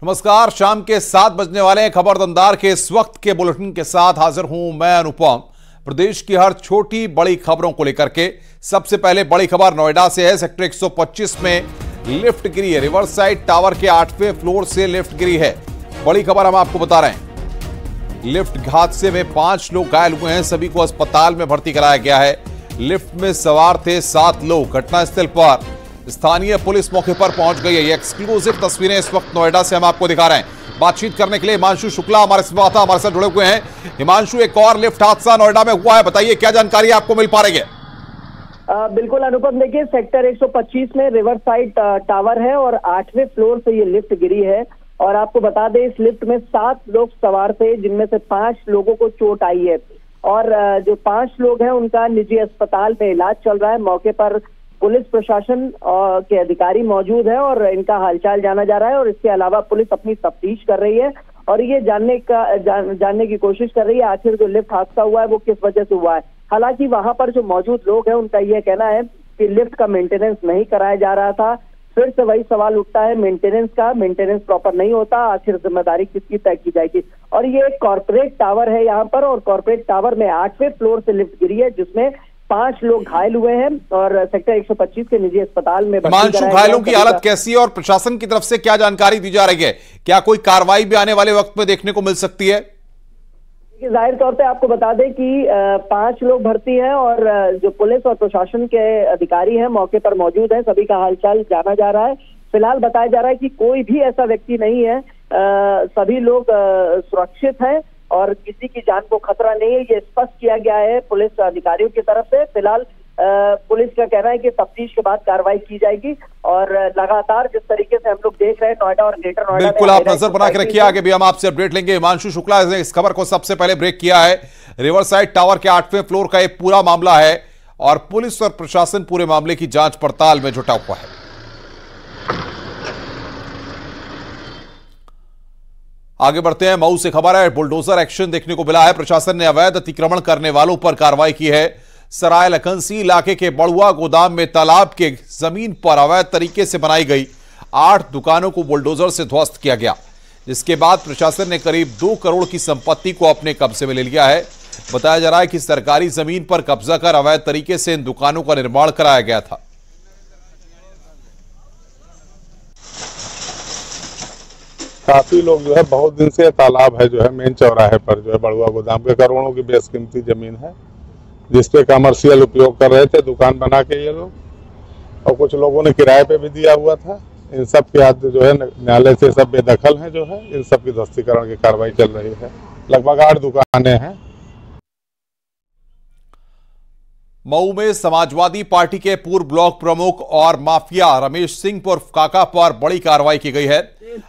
नमस्कार, शाम के 7 बजने वाले हैं। खबर दमदार के इस वक्त के बुलेटिन के साथ हाजिर हूं मैं अनुपम। प्रदेश की हर छोटी बड़ी खबरों को लेकर के सबसे पहले बड़ी खबर नोएडा से है। सेक्टर 125 में लिफ्ट गिरी है। रिवर साइड टावर के 8वें फ्लोर से लिफ्ट गिरी है। बड़ी खबर हम आपको बता रहे हैं। लिफ्ट हादसे में 5 लोग घायल हुए हैं। सभी को अस्पताल में भर्ती कराया गया है। लिफ्ट में सवार थे 7 लोग। घटनास्थल पर स्थानीय पुलिस मौके पर पहुंच गई है। ये एक्सक्लूसिव तस्वीरें इस वक्त नोएडा से हम आपको दिखा रहे हैं। बातचीत करने के लिए हिमांशु शुक्ला हमारे साथ जुड़े हुए हैं। हिमांशु, एक और लिफ्ट हादसा नोएडा में हुआ है, बताइए क्या जानकारी आपको मिल पा रही है? बिल्कुल अनुपम, देखिए सेक्टर 125 में रिवर साइड टावर है और 8वें फ्लोर से ये लिफ्ट गिरी है। और आपको बता दें, इस लिफ्ट में 7 लोग सवार थे, जिनमें से 5 लोगों को चोट आई है। और जो 5 लोग हैं उनका निजी अस्पताल में इलाज चल रहा है। मौके पर पुलिस प्रशासन के अधिकारी मौजूद है और इनका हालचाल जाना जा रहा है। और इसके अलावा पुलिस अपनी तफ्तीश कर रही है और ये जानने की कोशिश कर रही है आखिर जो लिफ्ट हादसा हुआ है वो किस वजह से हुआ है। हालांकि वहां पर जो मौजूद लोग हैं उनका यह कहना है कि लिफ्ट का मेंटेनेंस नहीं कराया जा रहा था। फिर से वही सवाल उठता है मेंटेनेंस प्रॉपर नहीं होता, आखिर जिम्मेदारी किसकी तय की जाएगी। और ये एक कॉर्पोरेट टावर है यहाँ पर, और कॉर्पोरेट टावर में 8वें फ्लोर से लिफ्ट गिरी है, जिसमें 5 लोग घायल हुए हैं और सेक्टर 125 के निजी अस्पताल में हिमांशु, घायलों की हालत कैसी है और प्रशासन की तरफ से क्या जानकारी दी जा रही है? क्या कोई कार्रवाई भी आने वाले वक्त में देखने को मिल सकती है? जाहिर तौर पे आपको बता दें कि 5 लोग भर्ती हैं और जो पुलिस और प्रशासन के अधिकारी हैं मौके पर मौजूद हैं। सभी का हालचाल जाना जा रहा है। फिलहाल बताया जा रहा है कि कोई भी ऐसा व्यक्ति नहीं है, सभी लोग सुरक्षित हैं और किसी की जान को खतरा नहीं है, ये स्पष्ट किया गया है पुलिस अधिकारियों की तरफ से। फिलहाल पुलिस का कहना है कि तफ्तीश के बाद कार्रवाई की जाएगी और लगातार जिस तरीके से हम लोग देख रहे हैं नोएडा और ग्रेटर नोएडा, बिल्कुल आप नजर बना के रखिए, आगे भी हम आपसे अपडेट लेंगे। हिमांशु शुक्ला ने इस खबर को सबसे पहले ब्रेक किया है। रिवर साइड टावर के 8वें फ्लोर का एक पूरा मामला है और पुलिस और प्रशासन पूरे मामले की जांच पड़ताल में जुटा हुआ है। आगे बढ़ते हैं। मऊ से खबर है, बुलडोजर एक्शन देखने को मिला है। प्रशासन ने अवैध अतिक्रमण करने वालों पर कार्रवाई की है। सराय लखनसी इलाके के बड़ुआ गोदाम में तालाब के जमीन पर अवैध तरीके से बनाई गई 8 दुकानों को बुलडोजर से ध्वस्त किया गया, जिसके बाद प्रशासन ने करीब 2 करोड़ की संपत्ति को अपने कब्जे में ले लिया है। बताया जा रहा है कि सरकारी जमीन पर कब्जा कर अवैध तरीके से इन दुकानों का निर्माण कराया गया था। काफी लोग जो है बहुत दिन से तालाब है जो है मेन चौराहे पर जो है बड़ुआ गोदाम के करोड़ों की बेशकीमती जमीन है, जिसपे कमर्शियल उपयोग कर रहे थे, दुकान बना के ये लोग। और कुछ लोगों ने किराए पे भी दिया हुआ था। इन सब के हाथ जो है न्यायालय से सब बेदखल हैं जो है। इन सब की ध्वस्तीकरण की कार्रवाई चल रही है। लगभग 8 दुकानें हैं। मऊ में समाजवादी पार्टी के पूर्व ब्लॉक प्रमुख और माफिया रमेश सिंह उर्फ काका पर बड़ी कार्रवाई की गई है।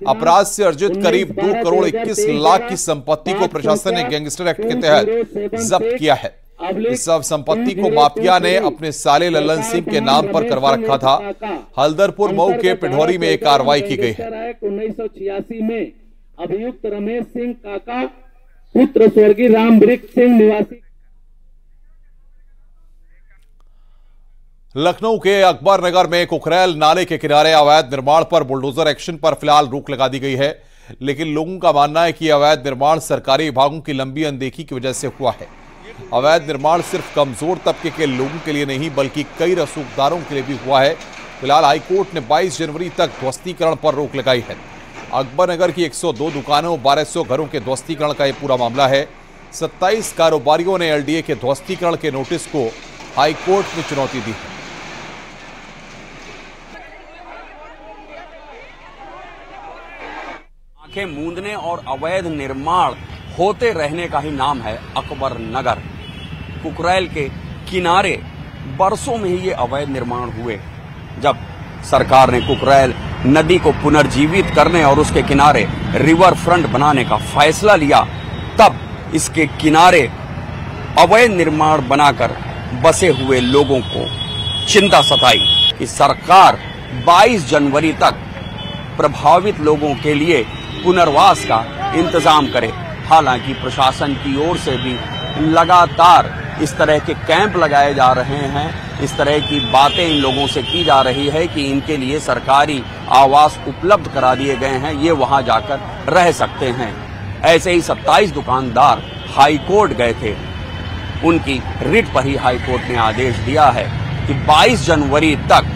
अपराध से अर्जित करीब 2 करोड़ 21 लाख की संपत्ति को प्रशासन ने गैंगस्टर एक्ट के तहत जब्त किया है। इस सब संपत्ति को माफिया ने अपने साले लल्लन सिंह के नाम पर करवा रखा था। हल्दरपुर मऊ के पिढौरी में एक कार्रवाई की गई है। 1986 में अभियुक्त रमेश सिंह काका पुत्र स्वर्गीय रामवृक्ष सिंह निवासी लखनऊ के अकबर नगर में कुकरेल नाले के किनारे अवैध निर्माण पर बुलडोजर एक्शन पर फिलहाल रोक लगा दी गई है, लेकिन लोगों का मानना है कि अवैध निर्माण सरकारी विभागों की लंबी अनदेखी की वजह से हुआ है। अवैध निर्माण सिर्फ कमजोर तबके के लोगों के लिए नहीं बल्कि कई रसूखदारों के लिए भी हुआ है। फिलहाल हाईकोर्ट ने 22 जनवरी तक ध्वस्तीकरण पर रोक लगाई है। अकबर नगर की 102 दुकानों 1200 घरों के ध्वस्तीकरण का यह पूरा मामला है। 27 कारोबारियों ने एलडीए के ध्वस्तीकरण के नोटिस को हाईकोर्ट में चुनौती दी है। आंखें मूंदने और अवैध निर्माण होते रहने का ही नाम है अकबर नगर। कुकरेल के किनारे बरसों में ही ये अवैध निर्माण हुए। जब सरकार ने कुकरेल नदी को पुनर्जीवित करने और उसके किनारे रिवर फ्रंट बनाने का फैसला लिया, तब इसके किनारे अवैध निर्माण बनाकर बसे हुए लोगों को चिंता सताई कि सरकार 22 जनवरी तक प्रभावित लोगों के लिए पुनर्वास का इंतजाम करे। हालांकि प्रशासन की ओर से भी लगातार इस तरह के कैंप लगाए जा रहे हैं, इस तरह की बातें इन लोगों से की जा रही है कि इनके लिए सरकारी आवास उपलब्ध करा दिए गए हैं, ये वहां जाकर रह सकते हैं। ऐसे ही 27 दुकानदार हाईकोर्ट गए थे, उनकी रिट पर ही हाईकोर्ट ने आदेश दिया है कि 22 जनवरी तक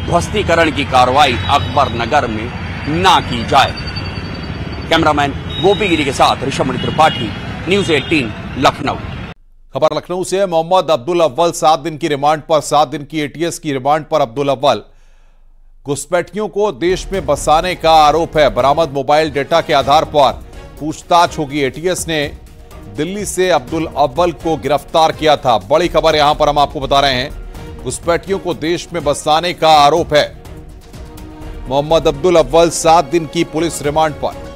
ध्वस्तीकरण की कार्रवाई अकबर नगर में ना की जाए। कैमरामैन गोपीगिरी के साथ ऋषभ त्रिपाठी, न्यूज़ 18 लखनऊ। खबर लखनऊ से। मोहम्मद अब्दुल अव्वल 7 दिन की रिमांड पर, 7 दिन की एटीएस की रिमांड पर अब्दुल अव्वल। घुसपैठियों को देश में बसाने का आरोप है। बरामद मोबाइल डेटा के आधार पर पूछताछ होगी। एटीएस ने दिल्ली से अब्दुल अव्वल को गिरफ्तार किया था। बड़ी खबर यहां पर हम आपको बता रहे हैं, घुसपैठियों को देश में बसाने का आरोप है। मोहम्मद अब्दुल अव्वल 7 दिन की पुलिस रिमांड पर।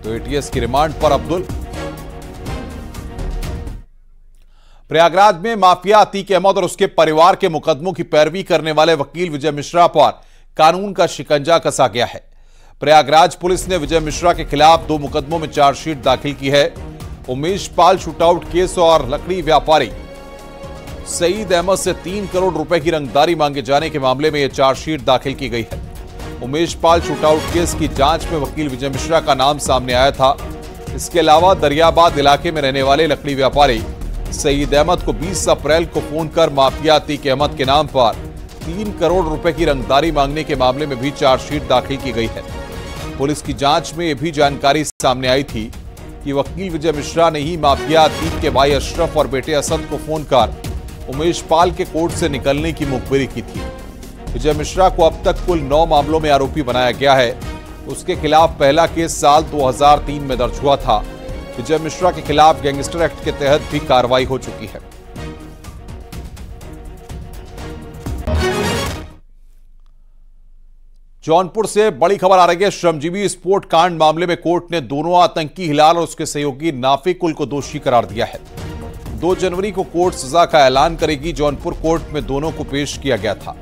तो एटीएस की रिमांड पर अब्दुल। प्रयागराज में माफिया अतीक अहमद और उसके परिवार के मुकदमों की पैरवी करने वाले वकील विजय मिश्रा पर कानून का शिकंजा कसा गया है। प्रयागराज पुलिस ने विजय मिश्रा के खिलाफ 2 मुकदमों में चार्जशीट दाखिल की है। उमेश पाल शूटआउट केस और लकड़ी व्यापारी सईद अहमद से 3 करोड़ रुपए की रंगदारी मांगे जाने के मामले में यह चार्जशीट दाखिल की गई है। उमेश पाल शूटआउट केस की जांच में वकील विजय मिश्रा का नाम सामने आया था। इसके अलावा दरियाबाद इलाके में रहने वाले लकड़ी व्यापारी सईद अहमद को 20 अप्रैल को फोन कर माफिया अतीक अहमद के नाम पर 3 करोड़ रुपए की रंगदारी मांगने के मामले में भी चार्जशीट दाखिल की गई है। पुलिस की जांच में यह भी जानकारी सामने आई थी कि वकील विजय मिश्रा ने ही माफिया अतीक के भाई अशरफ और बेटे असद को फोन कर उमेश पाल के कोर्ट से निकलने की मुखबिरी की थी। विजय मिश्रा को अब तक कुल 9 मामलों में आरोपी बनाया गया है। उसके खिलाफ पहला केस साल 2003 में दर्ज हुआ था। विजय मिश्रा के खिलाफ गैंगस्टर एक्ट के तहत भी कार्रवाई हो चुकी है। जौनपुर से बड़ी खबर आ रही है। श्रमजीवी स्फोट कांड मामले में कोर्ट ने दोनों आतंकी हिलाल और उसके सहयोगी नाफिक उल को दोषी करार दिया है। 2 जनवरी को कोर्ट सजा का ऐलान करेगी। जौनपुर कोर्ट में दोनों को पेश किया गया था।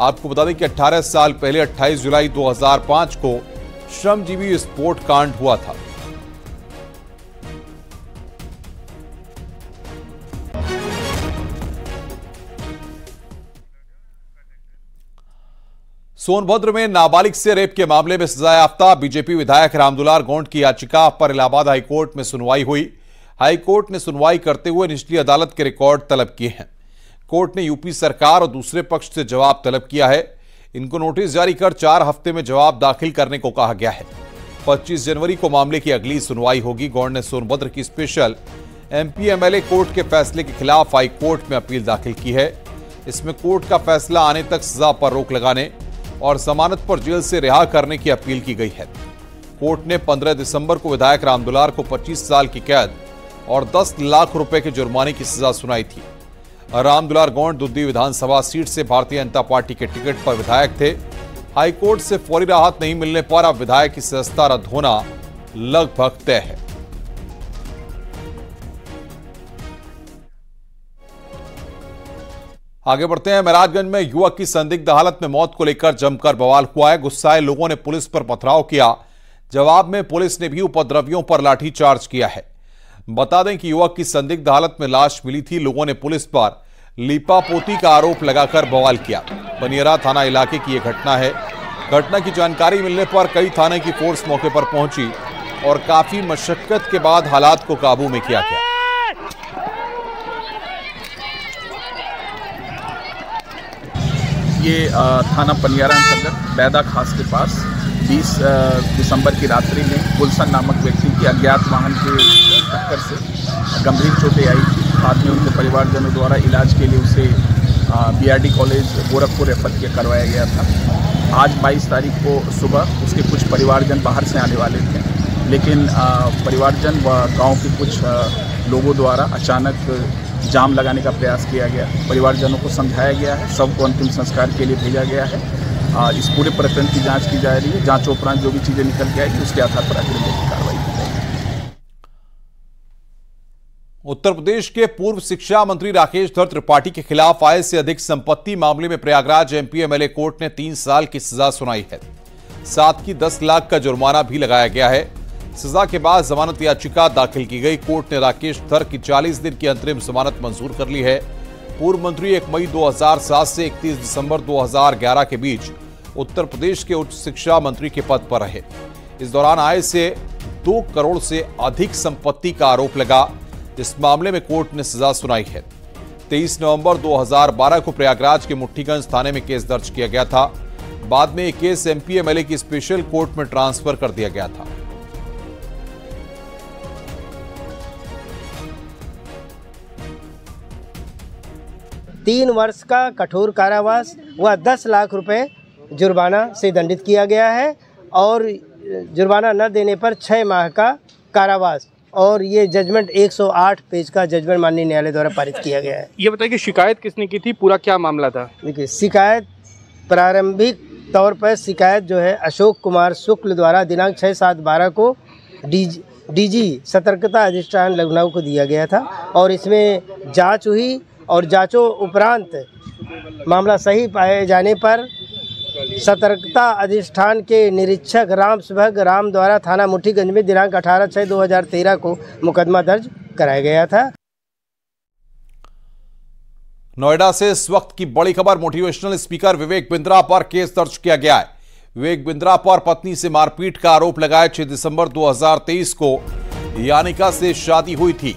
आपको बता दें कि 18 साल पहले 28 जुलाई 2005 को श्रमजीवी विस्फोट कांड हुआ था। सोनभद्र में नाबालिग से रेप के मामले में सजायाफ्ता बीजेपी विधायक रामदुलार गौंड की याचिका पर इलाहाबाद हाईकोर्ट में सुनवाई हुई। हाईकोर्ट ने सुनवाई करते हुए निचली अदालत के रिकॉर्ड तलब किए हैं। कोर्ट ने यूपी सरकार और दूसरे पक्ष से जवाब तलब किया है। इनको नोटिस जारी कर 4 हफ्ते में जवाब दाखिल करने को कहा गया है। 25 जनवरी को मामले की अगली सुनवाई होगी। गौंड ने सोनभद्र की स्पेशल एमपी एमएलए कोर्ट के फैसले के खिलाफ हाई कोर्ट में अपील दाखिल की है। इसमें कोर्ट का फैसला आने तक सजा पर रोक लगाने और जमानत पर जेल से रिहा करने की अपील की गई है। कोर्ट ने 15 दिसंबर को विधायक रामदुलार को 25 साल की कैद और 10 लाख रुपए के जुर्माने की सजा सुनाई थी। रामदुलार गौंड दुद्दी विधानसभा सीट से भारतीय जनता पार्टी के टिकट पर विधायक थे। हाईकोर्ट से फौरी राहत नहीं मिलने पर अब विधायक की सदस्यता रद्द होना लगभग तय है। आगे बढ़ते हैं। महराजगंज में युवक की संदिग्ध हालत में मौत को लेकर जमकर बवाल हुआ है। गुस्साए लोगों ने पुलिस पर पथराव किया। जवाब में पुलिस ने भी उपद्रवियों पर लाठीचार्ज किया है। बता दें कि युवक की संदिग्ध हालत में लाश मिली थी। लोगों ने पुलिस पर लीपापोती का आरोप लगाकर बवाल किया। बनियारा थाना इलाके की यह घटना है। घटना की जानकारी मिलने पर कई थाने की फोर्स मौके पर पहुंची और काफी मशक्कत के बाद हालात को काबू में किया गया। ये थाना पनियारा अंतर्गत बैदा खास के पास 20 दिसंबर की रात्रि में गुलशन नामक व्यक्ति की अज्ञात वाहन के टक्कर से गंभीर चोटें आई थी। बाद में उनके परिवारजनों द्वारा इलाज के लिए उसे बीआरडी कॉलेज गोरखपुर रेफर करवाया गया था। आज 22 तारीख को सुबह उसके कुछ परिवारजन बाहर से आने वाले थे, लेकिन परिवारजन व गांव के कुछ लोगों द्वारा अचानक जाम लगाने का प्रयास किया गया। परिवारजनों को समझाया गया है, सबको अंतिम संस्कार के लिए भेजा गया है। इस पूरे प्रकरण की जांच की जा रही है। जांच उपरांत जो भी चीजें निकल के आएगी उसके आधार पर आगे की कार्रवाई की जाएगी। उत्तर प्रदेश के पूर्व शिक्षा मंत्री राकेश धर त्रिपाठी के खिलाफ आय से अधिक संपत्ति मामले में प्रयागराज एमपी एमएलए कोर्ट ने 3 साल की सजा सुनाई है। साथ ही 10 लाख का जुर्माना भी लगाया गया है। सजा के बाद जमानत याचिका दाखिल की गई। कोर्ट ने राकेश धर की 40 दिन की अंतरिम जमानत मंजूर कर ली है। पूर्व मंत्री 1 मई 2007 से 31 दिसंबर 2011 के बीच उत्तर प्रदेश के उच्च शिक्षा मंत्री के पद पर रहे। इस दौरान आय से 2 करोड़ से अधिक संपत्ति का आरोप लगा। इस मामले में कोर्ट ने सजा सुनाई है। 23 नवंबर 2012 को प्रयागराज के मुट्ठीगंज थाने में केस दर्ज किया गया था। बाद में यह केस एमपी एमएलए की स्पेशल कोर्ट में ट्रांसफर कर दिया गया था। तीन वर्ष का कठोर कारावास व 10 लाख रुपए जुर्माना से दंडित किया गया है और जुर्माना न देने पर 6 माह का कारावास। और ये जजमेंट 108 पेज का जजमेंट माननीय न्यायालय द्वारा पारित किया गया है। ये बताइए कि शिकायत किसने की थी, पूरा क्या मामला था? देखिए, शिकायत प्रारंभिक तौर पर शिकायत जो है अशोक कुमार शुक्ल द्वारा दिनांक 6/7/12 को डीजी सतर्कता अधिष्ठान लखनऊ को दिया गया था और इसमें जांच हुई और जांचों उपरांत मामला सही पाए जाने पर सतर्कता अधिष्ठान के निरीक्षक राम सुभग राम द्वारा थाना मुट्ठीगंज में दिनांक 18/6/2013 को मुकदमा दर्ज कराया गया था। नोएडा से इस वक्त की बड़ी खबर, मोटिवेशनल स्पीकर विवेक बिंद्रा पर केस दर्ज किया गया है। विवेक बिंद्रा पर पत्नी से मारपीट का आरोप लगाया। 6 दिसंबर 2023 को यानिका से शादी हुई थी।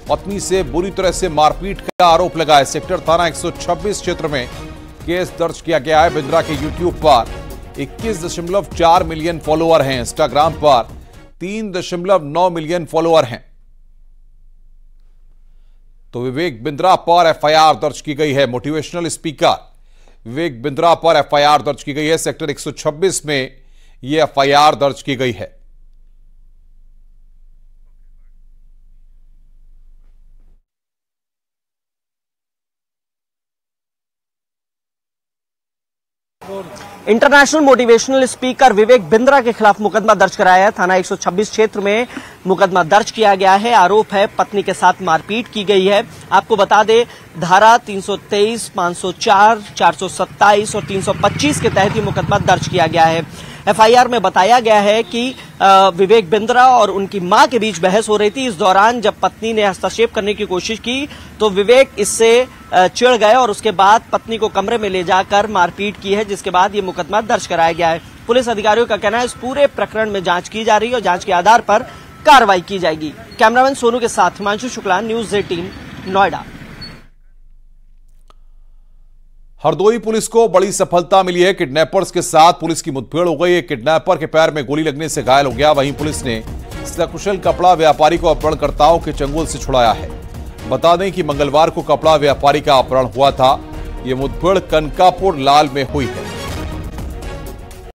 पत्नी से बुरी तरह से मारपीट का आरोप लगाया। सेक्टर थाना 126 क्षेत्र में केस दर्ज किया गया है। बिंद्रा के यूट्यूब पर 21.4 मिलियन फॉलोअर हैं। इंस्टाग्राम पर 3.9 मिलियन फॉलोअर हैं। तो विवेक बिंद्रा पर एफआईआर दर्ज की गई है। मोटिवेशनल स्पीकर विवेक बिंद्रा पर एफआईआर दर्ज की गई है। सेक्टर 126 में यह एफआईआर दर्ज की गई है। International motivational speaker Vivek Bindra के खिलाफ मुकदमा दर्ज कराया है। थाना 126 क्षेत्र में मुकदमा दर्ज किया गया है। आरोप है पत्नी के साथ मारपीट की गई है। आपको बता दें, धारा 323, 504, 427 और 325 के तहत ये मुकदमा दर्ज किया गया है। एफआईआर में बताया गया है कि विवेक बिंद्रा और उनकी मां के बीच बहस हो रही थी। इस दौरान जब पत्नी ने हस्तक्षेप करने की कोशिश की तो विवेक इससे चिढ़ गए और उसके बाद पत्नी को कमरे में ले जाकर मारपीट की है, जिसके बाद ये मुकदमा दर्ज कराया गया है। पुलिस अधिकारियों का कहना है इस पूरे प्रकरण में जांच की जा रही है और जांच के आधार पर कार्रवाई की जाएगी। कैमरामैन सोनू के साथ हिमांशु शुक्ला, न्यूज़ 18, नोएडा। हरदोई पुलिस को बड़ी सफलता मिली है। किडनैपर्स के साथ पुलिस की मुठभेड़ हो गई है। किडनैपर के पैर में गोली लगने से घायल हो गया। वहीं पुलिस ने सकुशल कपड़ा व्यापारी को अपहरणकर्ताओं के चंगुल से छुड़ाया है। बता दें कि मंगलवार को कपड़ा व्यापारी का अपहरण हुआ था। यह मुठभेड़ कनकापुर लाल में हुई है।